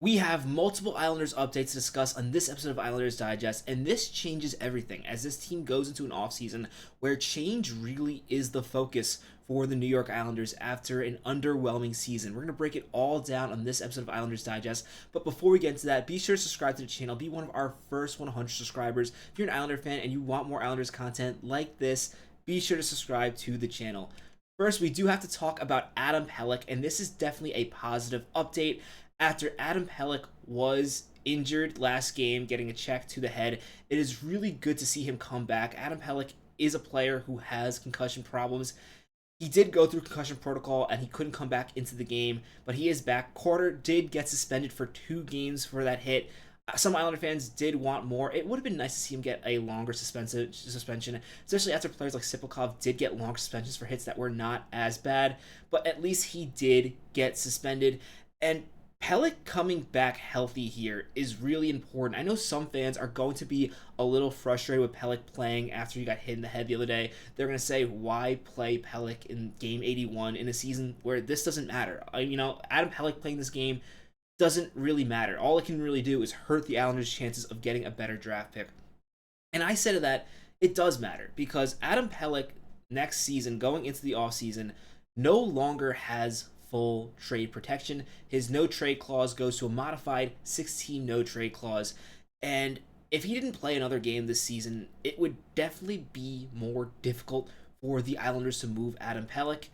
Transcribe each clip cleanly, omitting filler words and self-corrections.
We have multiple Islanders updates to discuss on this episode of Islanders Digest, and this changes everything as this team goes into an offseason where change really is the focus for the New York Islanders after an underwhelming season. We're going to break it all down on this episode of Islanders Digest, but before we get into that, be sure to subscribe to the channel, be one of our first 100 subscribers. If you're an Islander fan and you want more Islanders content like this, be sure to subscribe to the channel. First, we do have to talk about Adam Pelech, and this is definitely a positive update. After Adam Pelech was injured last game, getting a check to the head, it is really good to see him come back. Adam Pelech is a player who has concussion problems. He did go through concussion protocol and he couldn't come back into the game, but he is back. Carter did get suspended for 2 games for that hit. Some Islander fans did want more. It would have been nice to see him get a longer suspension, especially after players like Siplikov did get longer suspensions for hits that were not as bad, but at least he did get suspended. And Pelech coming back healthy here is really important. I know some fans are going to be a little frustrated with Pelech playing after he got hit in the head the other day. They're going to say, why play Pelech in game 81 in a season where this doesn't matter? Adam Pelech playing this game doesn't really matter. All it can really do is hurt the Islanders' chances of getting a better draft pick. And I said that it does matter because Adam Pelech next season, going into the offseason, no longer has full trade protection. His no trade clause goes to a modified 16 no trade clause. And if he didn't play another game this season, it would definitely be more difficult for the Islanders to move Adam Pelech.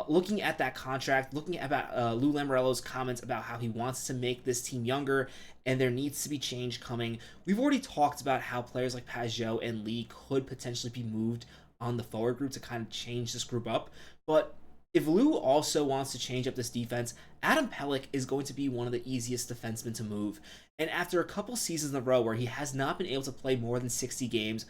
Looking at that contract, looking at Lou Lamoriello's comments about how he wants to make this team younger and there needs to be change coming. We've already talked about how players like Pageau and Lee could potentially be moved on the forward group to kind of change this group up. But if Lou also wants to change up this defense, Adam Pelech is going to be one of the easiest defensemen to move. And after a couple seasons in a row where he has not been able to play more than 60 games,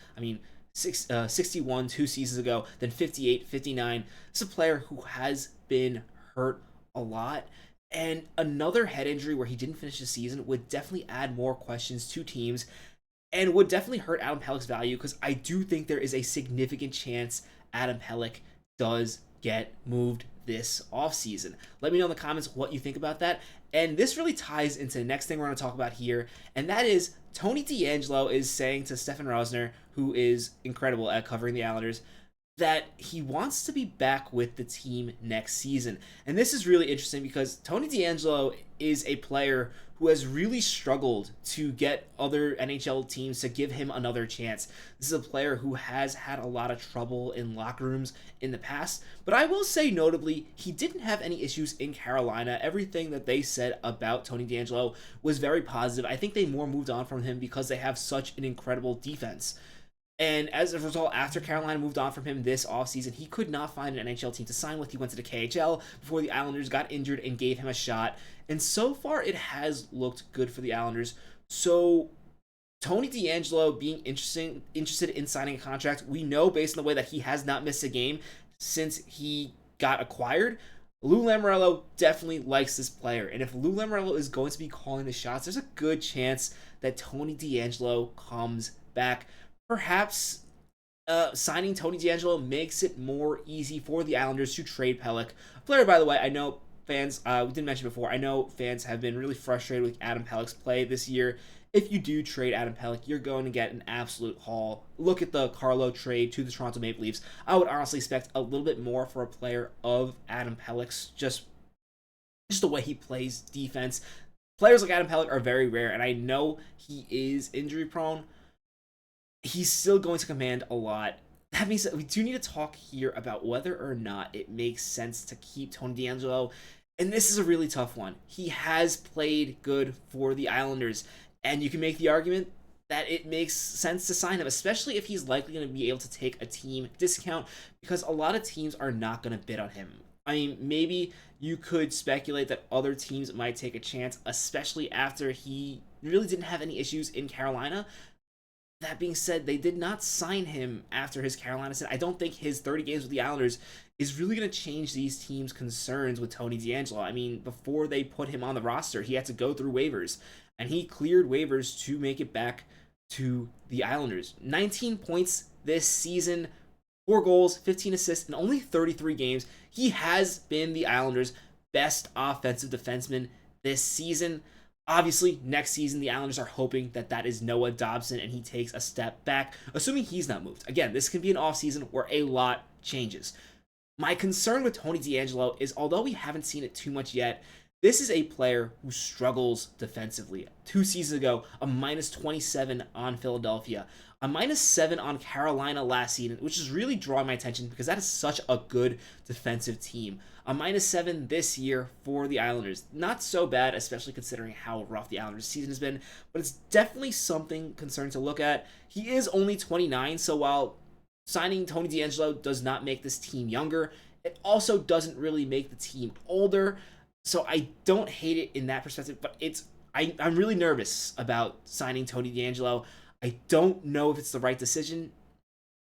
61 2 seasons ago, then 58, 59, this is a player who has been hurt a lot. And another head injury where he didn't finish the season would definitely add more questions to teams and would definitely hurt Adam Pelech's value because I do think there is a significant chance Adam Pelech does get moved this offseason. Let me know in the comments what you think about that. And this really ties into the next thing we're going to talk about here, and that is Tony Deangelo is saying to Stefan Rosner, who is incredible at covering the Islanders, that he wants to be back with the team next season. And this is really interesting because Tony Deangelo is a player who has really struggled to get other NHL teams to give him another chance. This is a player who has had a lot of trouble in locker rooms in the past, but I will say notably, he didn't have any issues in Carolina. Everything that they said about Tony Deangelo was very positive. I think they more moved on from him because they have such an incredible defense. And as a result, after Carolina moved on from him this offseason, he could not find an NHL team to sign with. He went to the KHL before the Islanders got injured and gave him a shot. And so far, it has looked good for the Islanders. So Tony Deangelo being interested in signing a contract, we know based on the way that he has not missed a game since he got acquired, Lou Lamoriello definitely likes this player. And if Lou Lamoriello is going to be calling the shots, there's a good chance that Tony Deangelo comes back. Perhaps signing Tony Deangelo makes it more easy for the Islanders to trade Pelech. A player, by the way, I know fans, we didn't mention before, I know fans have been really frustrated with Adam Pelech's play this year. If you do trade Adam Pelech, you're going to get an absolute haul. Look at the Carlo trade to the Toronto Maple Leafs. I would honestly expect a little bit more for a player of Adam Pelech's, just the way he plays defense. Players like Adam Pelech are very rare, and I know he is injury prone. He's still going to command a lot. That means that we do need to talk here about whether or not it makes sense to keep Tony Deangelo. And this is a really tough one. He has played good for the Islanders, and you can make the argument that it makes sense to sign him, especially if he's likely going to be able to take a team discount, because a lot of teams are not going to bid on him. I mean, maybe you could speculate that other teams might take a chance, especially after he really didn't have any issues in Carolina. That being said, they did not sign him after his Carolina stint. I don't think his 30 games with the Islanders is really going to change these teams' concerns with Tony Deangelo. I mean, before they put him on the roster, he had to go through waivers, and he cleared waivers to make it back to the Islanders. 19 points this season, 4 goals, 15 assists in only 33 games. He has been the Islanders' best offensive defenseman this season. Obviously, next season, the Islanders are hoping that that is Noah Dobson and he takes a step back, assuming he's not moved. Again, this can be an offseason where a lot changes. My concern with Tony Deangelo is, although we haven't seen it too much yet, this is a player who struggles defensively. 2 seasons ago, a minus 27 on Philadelphia, a minus 7 on Carolina last season, which is really drawing my attention because that is such a good defensive team. A minus 7 this year for the Islanders. Not so bad, especially considering how rough the Islanders season has been, but it's definitely something concerning to look at. He is only 29, so while signing Tony Deangelo does not make this team younger, it also doesn't really make the team older. So I don't hate it in that perspective, but I'm really nervous about signing Tony Deangelo. I don't know if it's the right decision.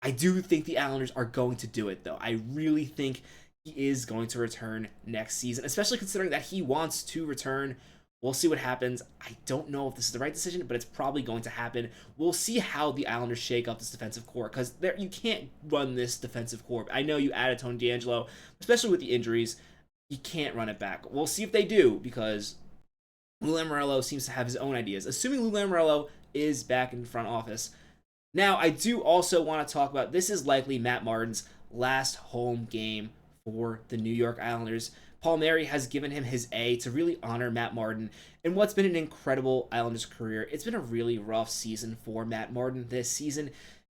I do think the Islanders are going to do it, though. I really think he is going to return next season, especially considering that he wants to return. We'll see what happens. I don't know if this is the right decision, but it's probably going to happen. We'll see how the Islanders shake up this defensive core, because you can't run this defensive core. I know you added Tony Deangelo, especially with the injuries. You can't run it back. We'll see if they do, because Lou Lamoriello seems to have his own ideas. Assuming Lou Lamoriello is back in front office. Now, I do also want to talk about, this is likely Matt Martin's last home game for the New York Islanders. Paul Mary has given him his A to really honor Matt Martin in what's been an incredible Islanders career. It's been a really rough season for Matt Martin this season.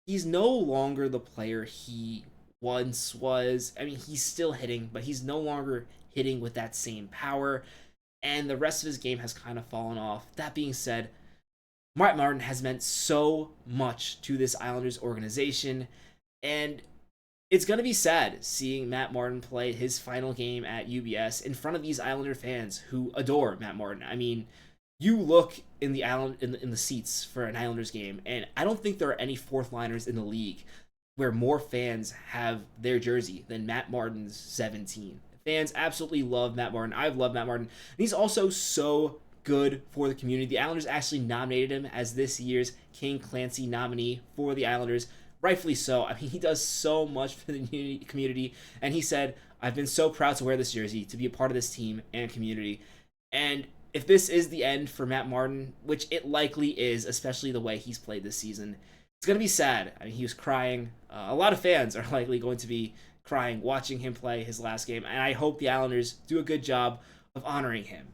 He's no longer the player he once was. I mean, he's still hitting, but he's no longer hitting with that same power, and the rest of his game has kind of fallen off. That being said, Matt Martin has meant so much to this Islanders organization, and it's going to be sad seeing Matt Martin play his final game at UBS in front of these Islander fans who adore Matt Martin. I mean, you look in the seats for an Islanders game, and I don't think there are any fourth liners in the league where more fans have their jersey than Matt Martin's 17. Fans absolutely love Matt Martin. I've loved Matt Martin. And he's also so good for the community. The Islanders actually nominated him as this year's King Clancy nominee for the Islanders. Rightfully so. I mean, he does so much for the community. And he said, I've been so proud to wear this jersey, to be a part of this team and community. And if this is the end for Matt Martin, which it likely is, especially the way he's played this season, it's going to be sad. I mean, he was crying. A lot of fans are likely going to be crying watching him play his last game, and I hope the Islanders do a good job of honoring him.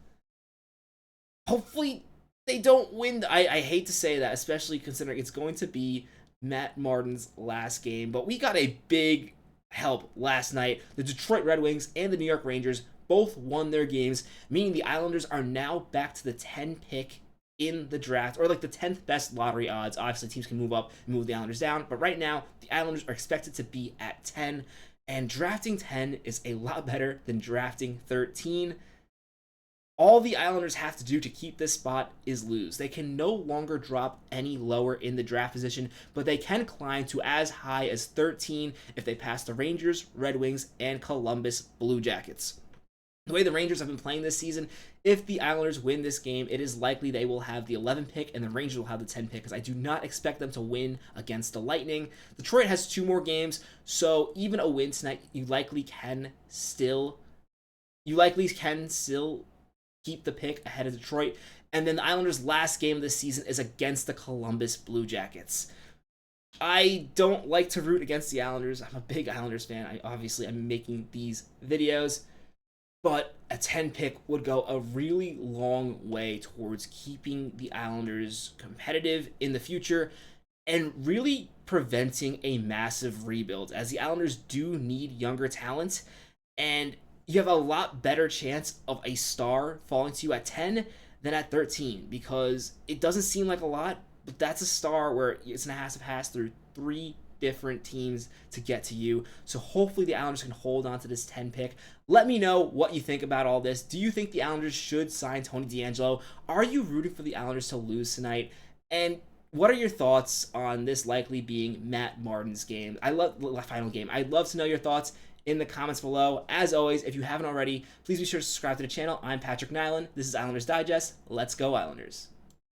Hopefully they don't win. I hate to say that, especially considering it's going to be Matt Martin's last game, but we got a big help last night. The Detroit Red Wings and the New York Rangers both won their games, meaning the Islanders are now back to the 10 pick in the draft, or like the 10th best lottery odds. Obviously teams can move up and move the Islanders down, but right now the Islanders are expected to be at 10. And drafting 10 is a lot better than drafting 13. All the Islanders have to do to keep this spot is lose. They can no longer drop any lower in the draft position, but they can climb to as high as 13 if they pass the Rangers, Red Wings, and Columbus Blue Jackets. The way the Rangers have been playing this season, if the Islanders win this game, it is likely they will have the 11 pick and the Rangers will have the 10 pick, because I do not expect them to win against the Lightning. Detroit has 2 more games, so even a win tonight, you likely can still keep the pick ahead of Detroit. And then the Islanders' last game of the season is against the Columbus Blue Jackets. I don't like to root against the Islanders. I'm a big Islanders fan. I'm making these videos. But a 10 pick would go a really long way towards keeping the Islanders competitive in the future and really preventing a massive rebuild, as the Islanders do need younger talent, and you have a lot better chance of a star falling to you at 10 than at 13, because it doesn't seem like a lot, but that's a star where it's going to have to pass through 3 different teams to get to you. So hopefully the Islanders can hold on to this 10 pick. Let me know what you think about all this. Do you think the Islanders should sign Tony Deangelo? Are you rooting for the Islanders to lose tonight? And what are your thoughts on this likely being Matt Martin's game? Final game. I'd love to know your thoughts in the comments below. As always, if you haven't already, please be sure to subscribe to the channel. I'm Patrick Nilan. This is Islanders Digest. Let's go Islanders.